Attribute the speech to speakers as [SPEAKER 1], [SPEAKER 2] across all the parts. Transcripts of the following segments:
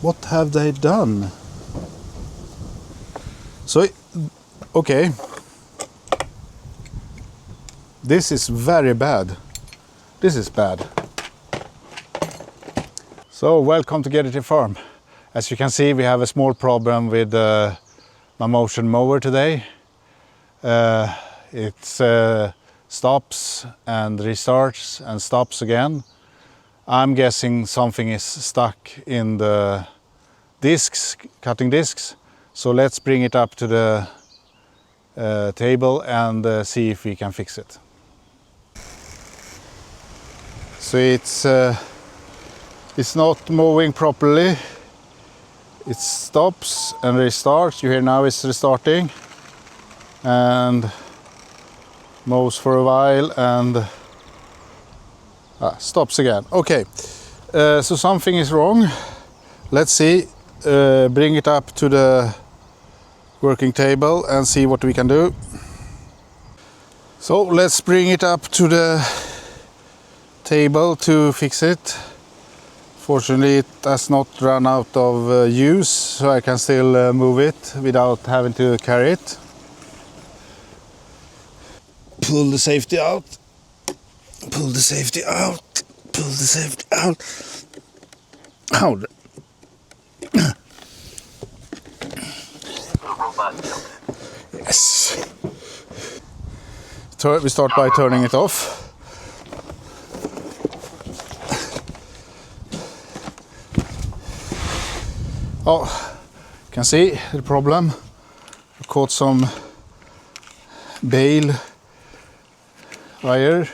[SPEAKER 1] What have they done? So, okay. This is very bad. This is bad. So, welcome to Gadgeteer farm. As you can see, we have a small problem with the Mammotion mower today. It stops and restarts and stops again. I'm guessing something is stuck in the discs, cutting discs. So let's bring it up to the table and see if we can fix it. So it's not moving properly. It stops and restarts. You hear now it's restarting and moves for a while and stops again. Okay, so something is wrong. Let's see. Bring it up to the working table and see what we can do. So let's bring it up to the table to fix it. Fortunately, it has not run out of use, so I can still move it without having to carry it. Pull the safety out. Pull the safety out. Pull the safety out. Ow. Yes. We start by turning it off. Oh, you can see the problem. I caught some bale wire.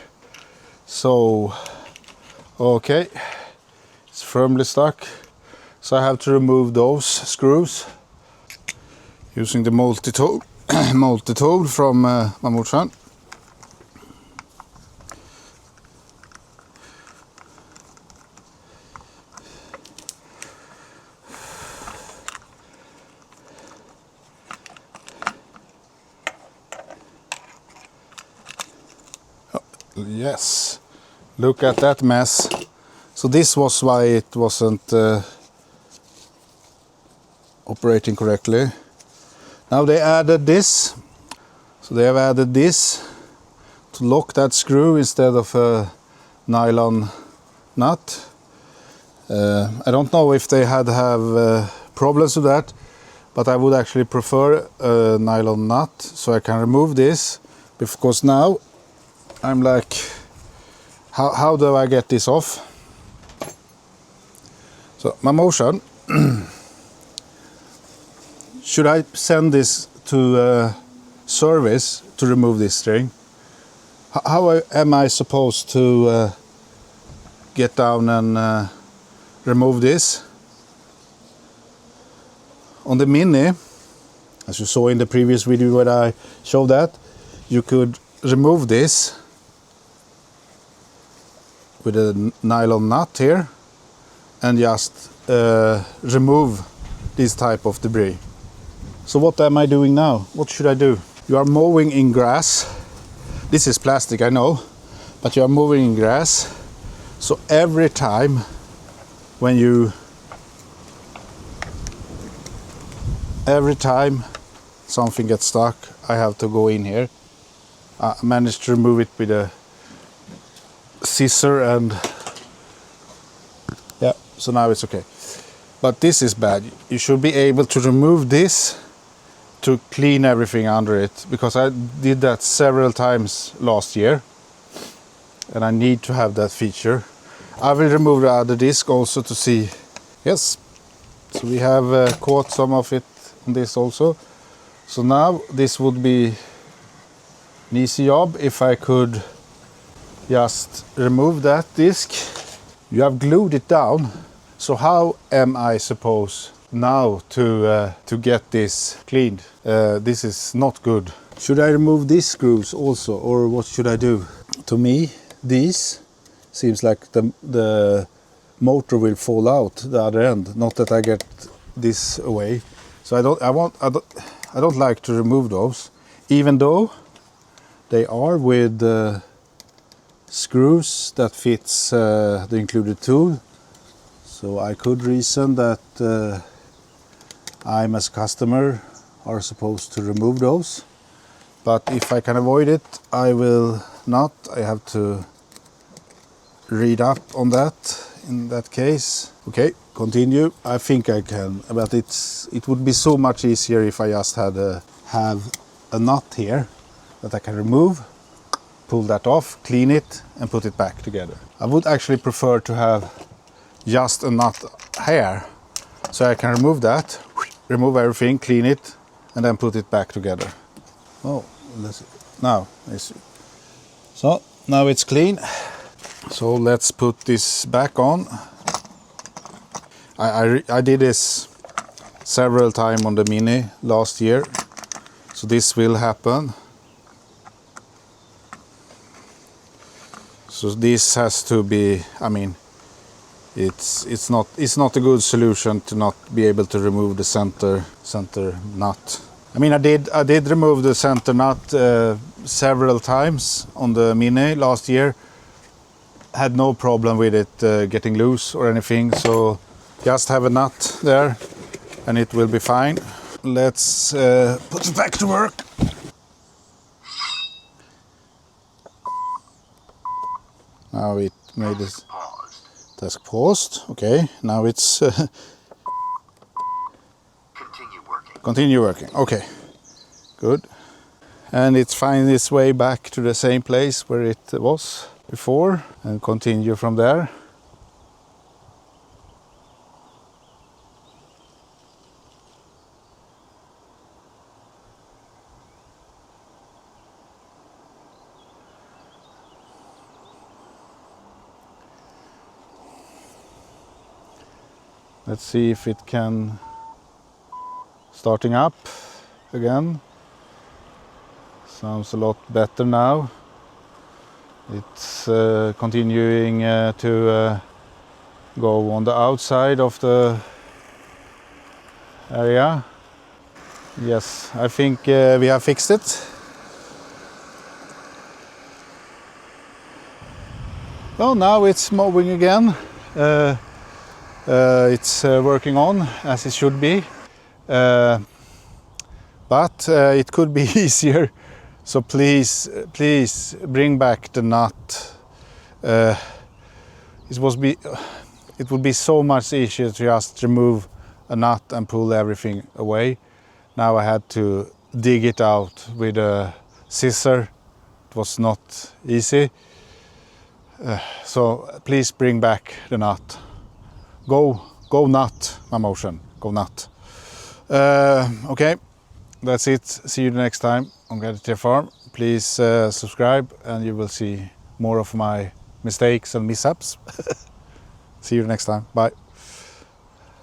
[SPEAKER 1] So, okay, it's firmly stuck. So I have to remove those screws using the multi-tool from Mammotion. Yes, look at that mess. So this was why it wasn't operating correctly. Now they added this. So they have added this to lock that screw instead of a nylon nut. I don't know if they have problems with that, but I would actually prefer a nylon nut so I can remove this, because now I'm like, how do I get this off? So Mammotion, should I send this to service to remove this string? How am I supposed to get down and remove this? On the Mini, as you saw in the previous video where I showed that, you could remove this with a nylon nut here and just remove this type of debris. So what am I doing now? What should I do? You are mowing in grass. This is plastic, I know, but you are mowing in grass. So every time something gets stuck, I have to go in here. I managed to remove it with a scissor and yeah, so now it's okay. But this is bad. You should be able to remove this to clean everything under it, because I did that several times last year and I need to have that feature. I will remove the other disc also to see. Yes, so we have caught some of it on this also. So now this would be an easy job if I could just remove that disc. You have glued it down, so how am I supposed now to get this cleaned? This is not good. Should I remove these screws also, or what should I do? To me, these seems like the motor will fall out the other end. Not that I get this away. So I don't like to remove those, even though they are with screws that fits the included tool. So I could reason that I'm as a customer are supposed to remove those, but if I can avoid it, I will not. I have to read up on that in that case. Okay, continue. I think I can, but it would be so much easier if I just had have a nut here that I can remove, pull that off, clean it and put it back together. I would actually prefer to have just a nut here, so I can remove that, remove everything, clean it and then put it back together. Oh, now so now it's clean. So let's put this back on. I did this several times on the Mini last year, so this will happen. So this has to be, I mean, it's not a good solution to not be able to remove the center nut. I mean, I did remove the center nut several times on the Mini last year. Had no problem with it getting loose or anything, so just have a nut there and it will be fine. Let's put it back to work. Now it made this task paused. Okay, now it's continue working. Okay, good. And it's finding its way back to the same place where it was before and continue from there. Let's see if it can starting up again. Sounds a lot better now. It's continuing to go on the outside of the area. Yes, I think we have fixed it. Well, now it's moving again. It's working on as it should be. But it could be easier. So please bring back the nut. It would be so much easier to just remove a nut and pull everything away. Now I had to dig it out with a scissor. It was not easy. So please bring back the nut. Go nut, Mammotion. Go nut. Okay, that's it. See you next time on Gadgeteer Farm. Please subscribe and you will see more of my mistakes and mishaps. See you next time. Bye.